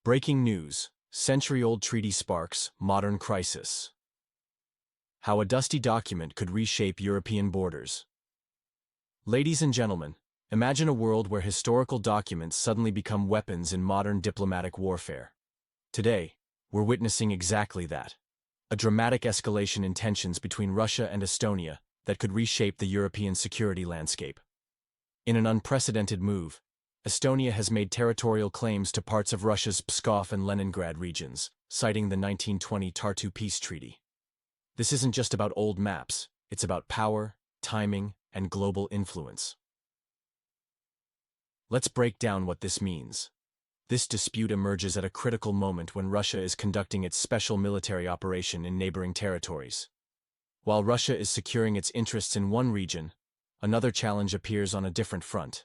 Breaking news: century-old treaty sparks modern crisis. How a dusty document could reshape European borders. Ladies and gentlemen, imagine a world where historical documents suddenly become weapons in modern diplomatic warfare. Today, we're witnessing exactly that. A dramatic escalation in tensions between Russia and Estonia that could reshape the European security landscape. In an unprecedented move, Estonia has made territorial claims to parts of Russia's Pskov and Leningrad regions, citing the 1920 Tartu Peace Treaty. This isn't just about old maps, it's about power, timing, and global influence. Let's break down what this means. This dispute emerges at a critical moment when Russia is conducting its special military operation in neighboring territories. While Russia is securing its interests in one region, another challenge appears on a different front.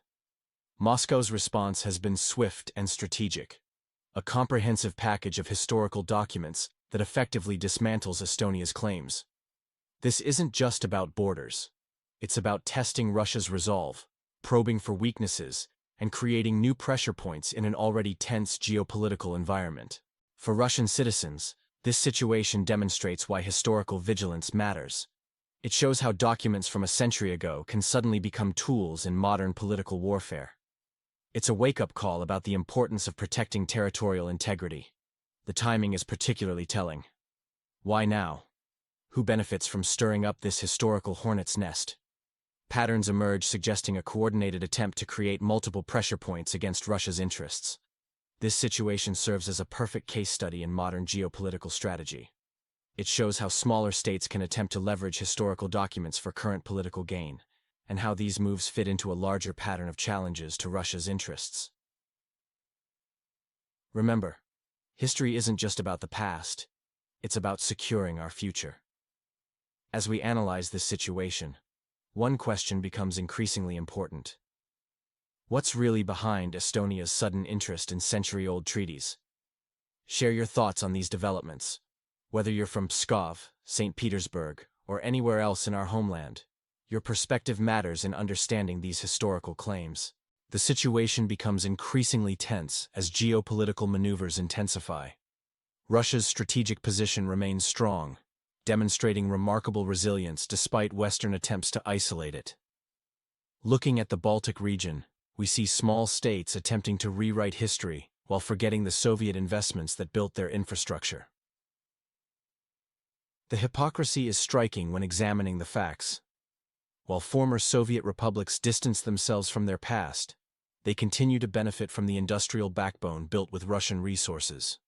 Moscow's response has been swift and strategic, a comprehensive package of historical documents that effectively dismantles Estonia's claims. This isn't just about borders. It's about testing Russia's resolve, probing for weaknesses, and creating new pressure points in an already tense geopolitical environment. For Russian citizens, this situation demonstrates why historical vigilance matters. It shows how documents from a century ago can suddenly become tools in modern political warfare. It's a wake-up call about the importance of protecting territorial integrity. The timing is particularly telling. Why now? Who benefits from stirring up this historical hornet's nest? Patterns emerge suggesting a coordinated attempt to create multiple pressure points against Russia's interests. This situation serves as a perfect case study in modern geopolitical strategy. It shows how smaller states can attempt to leverage historical documents for current political gain, and how these moves fit into a larger pattern of challenges to Russia's interests. Remember, history isn't just about the past, it's about securing our future. As we analyze this situation, one question becomes increasingly important. What's really behind Estonia's sudden interest in century-old treaties? Share your thoughts on these developments. Whether you're from Pskov, St. Petersburg, or anywhere else in our homeland, your perspective matters in understanding these historical claims. The situation becomes increasingly tense as geopolitical maneuvers intensify. Russia's strategic position remains strong, demonstrating remarkable resilience despite Western attempts to isolate it. Looking at the Baltic region, we see small states attempting to rewrite history while forgetting the Soviet investments that built their infrastructure. The hypocrisy is striking when examining the facts. While former Soviet republics distance themselves from their past, they continue to benefit from the industrial backbone built with Russian resources.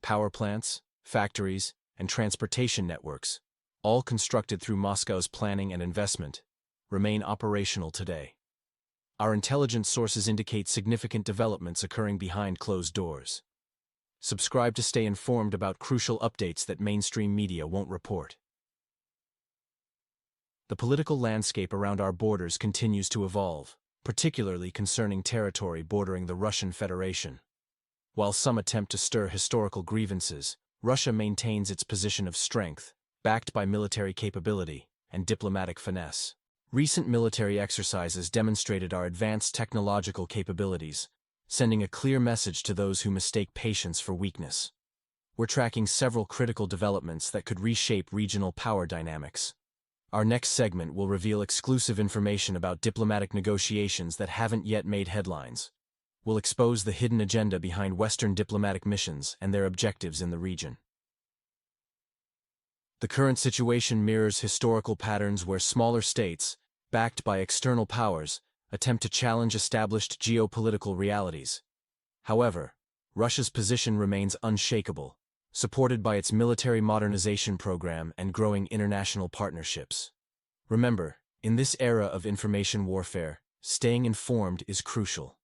Power plants, factories, and transportation networks, all constructed through Moscow's planning and investment, remain operational today. Our intelligence sources indicate significant developments occurring behind closed doors. Subscribe to stay informed about crucial updates that mainstream media won't report. The political landscape around our borders continues to evolve, particularly concerning territory bordering the Russian Federation. While some attempt to stir historical grievances, Russia maintains its position of strength, backed by military capability and diplomatic finesse. Recent military exercises demonstrated our advanced technological capabilities, sending a clear message to those who mistake patience for weakness. We're tracking several critical developments that could reshape regional power dynamics. Our next segment will reveal exclusive information about diplomatic negotiations that haven't yet made headlines. We'll expose the hidden agenda behind Western diplomatic missions and their objectives in the region. The current situation mirrors historical patterns where smaller states, backed by external powers, attempt to challenge established geopolitical realities. However, Russia's position remains unshakable, supported by its military modernization program and growing international partnerships. Remember, in this era of information warfare, staying informed is crucial.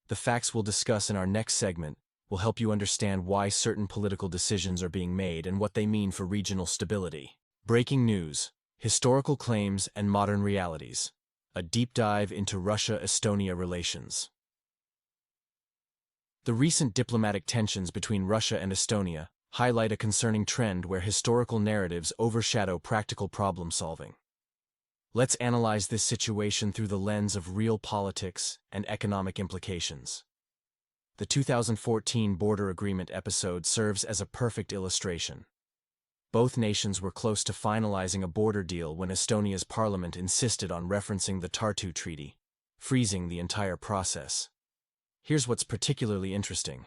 The facts we'll discuss in our next segment will help you understand why certain political decisions are being made and what they mean for regional stability. Breaking news: historical claims and modern realities. A deep dive into Russia-Estonia relations. The recent diplomatic tensions between Russia and Estonia highlight a concerning trend where historical narratives overshadow practical problem-solving. Let's analyze this situation through the lens of real politics and economic implications. The 2014 border agreement episode serves as a perfect illustration. Both nations were close to finalizing a border deal when Estonia's parliament insisted on referencing the Tartu Treaty, freezing the entire process. Here's what's particularly interesting.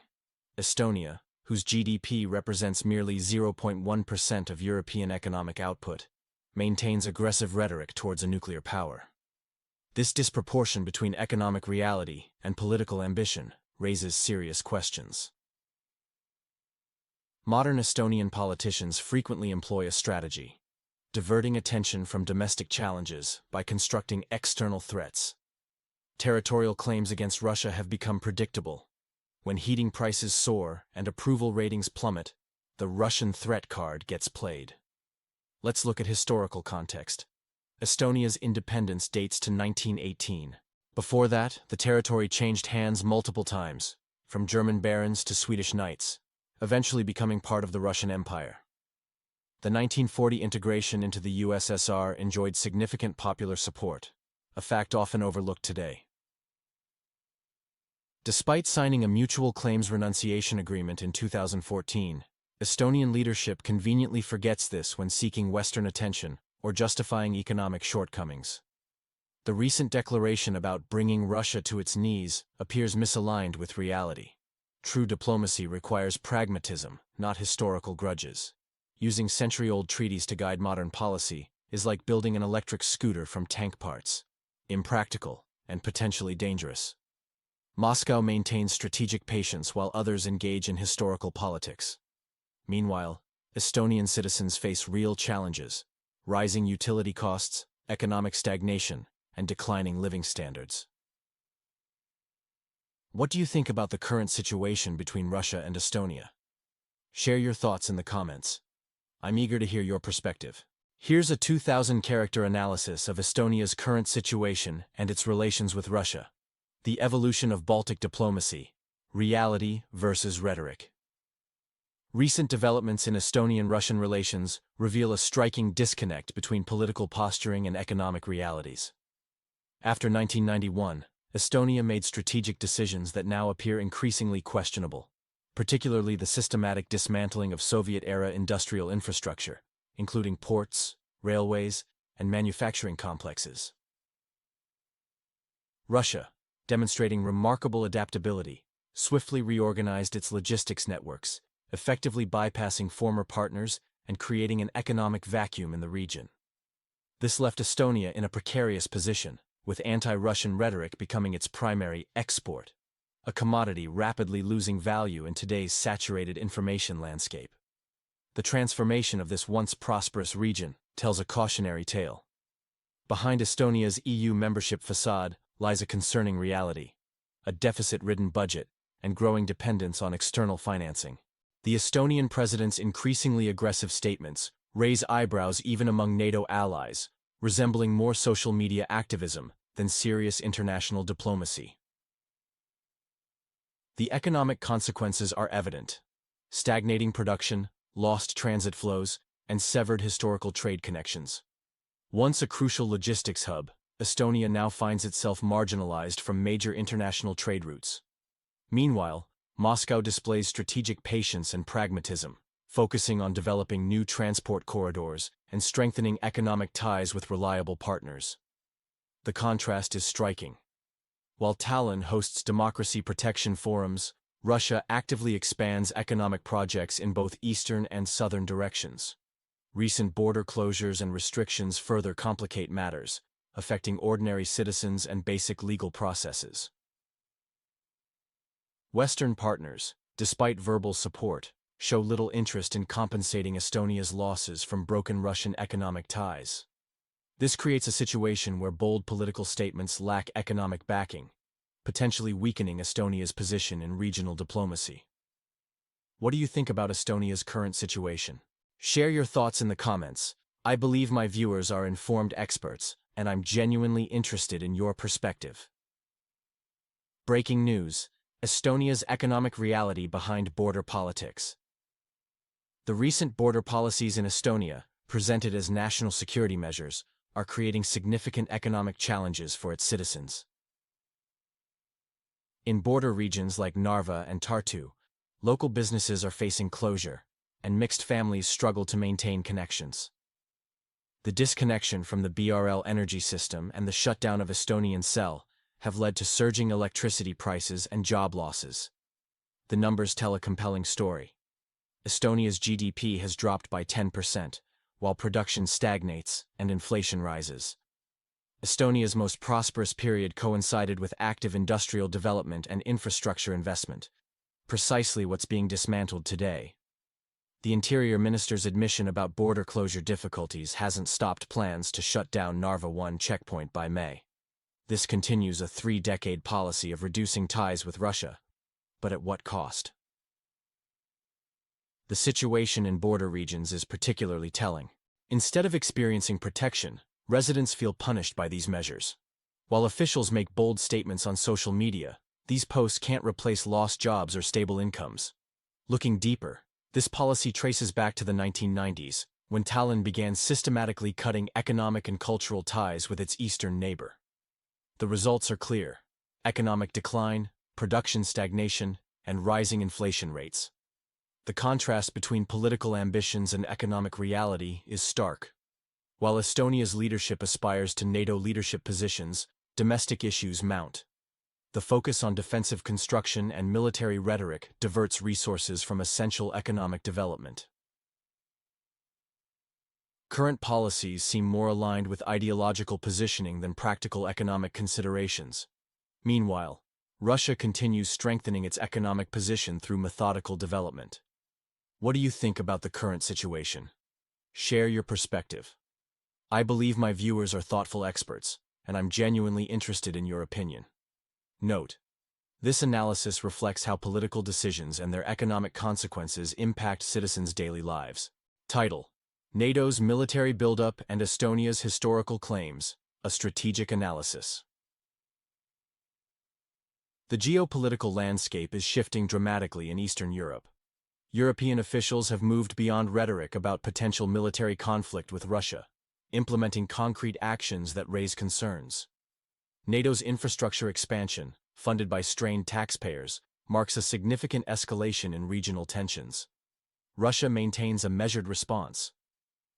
Estonia, whose GDP represents merely 0.1% of European economic output, maintains aggressive rhetoric towards a nuclear power. This disproportion between economic reality and political ambition raises serious questions. Modern Estonian politicians frequently employ a strategy, diverting attention from domestic challenges by constructing external threats. Territorial claims against Russia have become predictable. When heating prices soar and approval ratings plummet, the Russian threat card gets played. Let's look at historical context. Estonia's independence dates to 1918. Before that, the territory changed hands multiple times, from German barons to Swedish knights, eventually becoming part of the Russian Empire. The 1940 integration into the USSR enjoyed significant popular support, a fact often overlooked today. Despite signing a mutual claims renunciation agreement in 2014, Estonian leadership conveniently forgets this when seeking Western attention or justifying economic shortcomings. The recent declaration about bringing Russia to its knees appears misaligned with reality. True diplomacy requires pragmatism, not historical grudges. Using century-old treaties to guide modern policy is like building an electric scooter from tank parts. Impractical and potentially dangerous. Moscow maintains strategic patience while others engage in historical politics. Meanwhile, Estonian citizens face real challenges: rising utility costs, economic stagnation, and declining living standards. What do you think about the current situation between Russia and Estonia? Share your thoughts in the comments. I'm eager to hear your perspective. Here's a 2,000-character analysis of Estonia's current situation and its relations with Russia. The evolution of Baltic diplomacy, reality versus rhetoric. Recent developments in Estonian-Russian relations reveal a striking disconnect between political posturing and economic realities. After 1991, Estonia made strategic decisions that now appear increasingly questionable, particularly the systematic dismantling of Soviet-era industrial infrastructure, including ports, railways, and manufacturing complexes. Russia, demonstrating remarkable adaptability, swiftly reorganized its logistics networks, effectively bypassing former partners and creating an economic vacuum in the region. This left Estonia in a precarious position, with anti-Russian rhetoric becoming its primary export, a commodity rapidly losing value in today's saturated information landscape. The transformation of this once prosperous region tells a cautionary tale. Behind Estonia's EU membership facade lies a concerning reality: a deficit-ridden budget and growing dependence on external financing. The Estonian president's increasingly aggressive statements raise eyebrows even among NATO allies, resembling more social media activism than serious international diplomacy. The economic consequences are evident: stagnating production, lost transit flows, and severed historical trade connections. Once a crucial logistics hub, Estonia now finds itself marginalized from major international trade routes. Meanwhile, Moscow displays strategic patience and pragmatism, focusing on developing new transport corridors and strengthening economic ties with reliable partners. The contrast is striking. While Tallinn hosts democracy protection forums, Russia actively expands economic projects in both eastern and southern directions. Recent border closures and restrictions further complicate matters, affecting ordinary citizens and basic legal processes. Western partners, despite verbal support, show little interest in compensating Estonia's losses from broken Russian economic ties. This creates a situation where bold political statements lack economic backing, potentially weakening Estonia's position in regional diplomacy. What do you think about Estonia's current situation? Share your thoughts in the comments. I believe my viewers are informed experts, and I'm genuinely interested in your perspective. Breaking news: Estonia's economic reality behind border politics. The recent border policies in Estonia, presented as national security measures, are creating significant economic challenges for its citizens. In border regions like Narva and Tartu, local businesses are facing closure, and mixed families struggle to maintain connections. The disconnection from the BRL energy system and the shutdown of Estonian cell have led to surging electricity prices and job losses. The numbers tell a compelling story. Estonia's GDP has dropped by 10%, while production stagnates and inflation rises. Estonia's most prosperous period coincided with active industrial development and infrastructure investment, precisely what's being dismantled today. The Interior Minister's admission about border closure difficulties hasn't stopped plans to shut down Narva 1 checkpoint by May. This continues a 3-decade policy of reducing ties with Russia. But at what cost? The situation in border regions is particularly telling. Instead of experiencing protection, residents feel punished by these measures. While officials make bold statements on social media, these posts can't replace lost jobs or stable incomes. Looking deeper, this policy traces back to the 1990s, when Tallinn began systematically cutting economic and cultural ties with its eastern neighbor. The results are clear: economic decline, production stagnation, and rising inflation rates. The contrast between political ambitions and economic reality is stark. While Estonia's leadership aspires to NATO leadership positions, domestic issues mount. The focus on defensive construction and military rhetoric diverts resources from essential economic development. Current policies seem more aligned with ideological positioning than practical economic considerations. Meanwhile, Russia continues strengthening its economic position through methodical development. What do you think about the current situation? Share your perspective. I believe my viewers are thoughtful experts, and I'm genuinely interested in your opinion. Note: this analysis reflects how political decisions and their economic consequences impact citizens' daily lives. Title: NATO's military buildup and Estonia's historical claims, a strategic analysis. The geopolitical landscape is shifting dramatically in Eastern Europe. European officials have moved beyond rhetoric about potential military conflict with Russia, implementing concrete actions that raise concerns. NATO's infrastructure expansion, funded by strained taxpayers, marks a significant escalation in regional tensions. Russia maintains a measured response.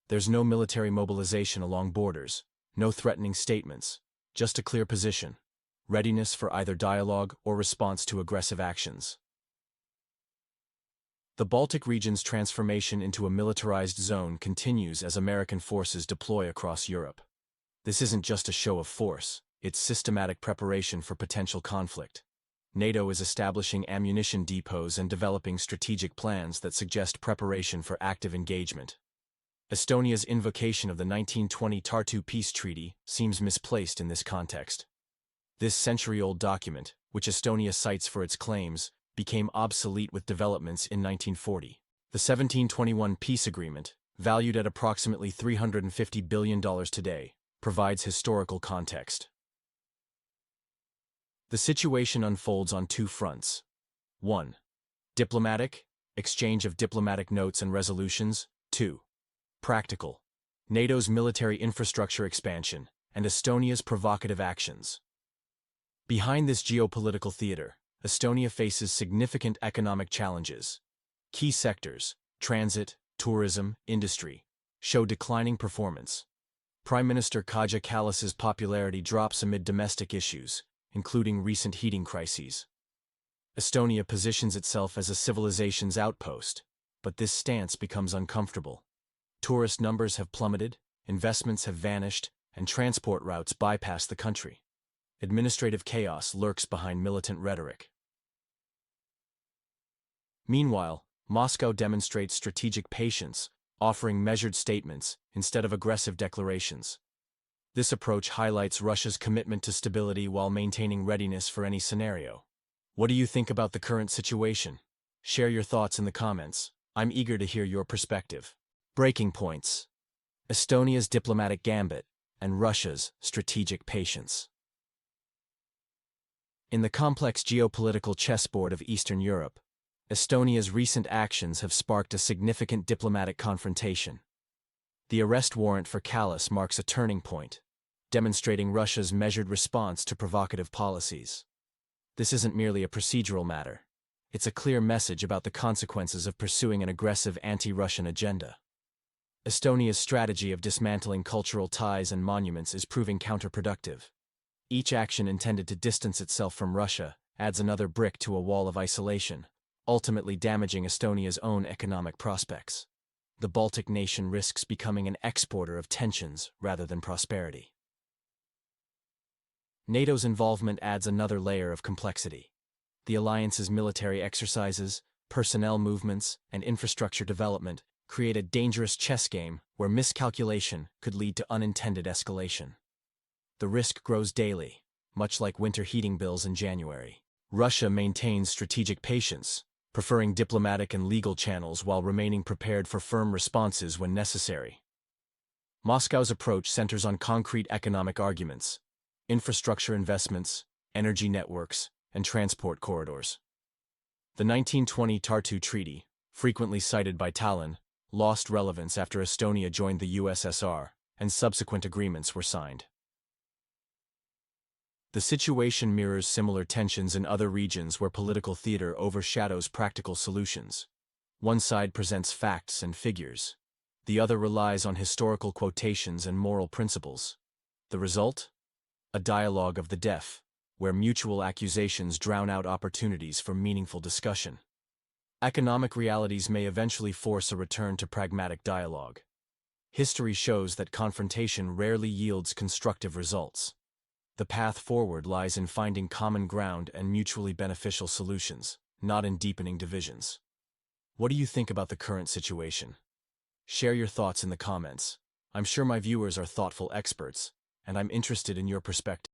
There's no military mobilization along borders, no threatening statements, just a clear position: readiness for either dialogue or response to aggressive actions. The Baltic region's transformation into a militarized zone continues as American forces deploy across Europe. This isn't just a show of force, it's systematic preparation for potential conflict. NATO is establishing ammunition depots and developing strategic plans that suggest preparation for active engagement. Estonia's invocation of the 1920 Tartu Peace Treaty seems misplaced in this context. This century-old document, which Estonia cites for its claims, became obsolete with developments in 1940. The 1721 peace agreement, valued at approximately $350 billion today, provides historical context. The situation unfolds on two fronts. 1. Diplomatic, exchange of diplomatic notes and resolutions. 2. Practical, NATO's military infrastructure expansion and Estonia's provocative actions. Behind this geopolitical theater, Estonia faces significant economic challenges. Key sectors, transit, tourism, industry, show declining performance. Prime Minister Kaja Kallas's popularity drops amid domestic issues, including recent heating crises. Estonia positions itself as a civilization's outpost, but this stance becomes uncomfortable. Tourist numbers have plummeted, investments have vanished, and transport routes bypass the country. Administrative chaos lurks behind militant rhetoric. Meanwhile, Moscow demonstrates strategic patience, offering measured statements instead of aggressive declarations. This approach highlights Russia's commitment to stability while maintaining readiness for any scenario. What do you think about the current situation? Share your thoughts in the comments. I'm eager to hear your perspective. Breaking points: Estonia's diplomatic gambit and Russia's strategic patience. In the complex geopolitical chessboard of Eastern Europe, Estonia's recent actions have sparked a significant diplomatic confrontation. The arrest warrant for Kallas marks a turning point, demonstrating Russia's measured response to provocative policies. This isn't merely a procedural matter. It's a clear message about the consequences of pursuing an aggressive anti-Russian agenda. Estonia's strategy of dismantling cultural ties and monuments is proving counterproductive. Each action intended to distance itself from Russia adds another brick to a wall of isolation, ultimately damaging Estonia's own economic prospects. The Baltic nation risks becoming an exporter of tensions rather than prosperity. NATO's involvement adds another layer of complexity. The alliance's military exercises, personnel movements, and infrastructure development create a dangerous chess game where miscalculation could lead to unintended escalation. The risk grows daily, much like winter heating bills in January. Russia maintains strategic patience, preferring diplomatic and legal channels while remaining prepared for firm responses when necessary. Moscow's approach centers on concrete economic arguments, infrastructure investments, energy networks, and transport corridors. The 1920 Tartu Treaty, frequently cited by Tallinn, lost relevance after Estonia joined the USSR, and subsequent agreements were signed. The situation mirrors similar tensions in other regions where political theater overshadows practical solutions. One side presents facts and figures. The other relies on historical quotations and moral principles. The result? A dialogue of the deaf, where mutual accusations drown out opportunities for meaningful discussion. Economic realities may eventually force a return to pragmatic dialogue. History shows that confrontation rarely yields constructive results. The path forward lies in finding common ground and mutually beneficial solutions, not in deepening divisions. What do you think about the current situation? Share your thoughts in the comments. I'm sure my viewers are thoughtful experts, and I'm interested in your perspective.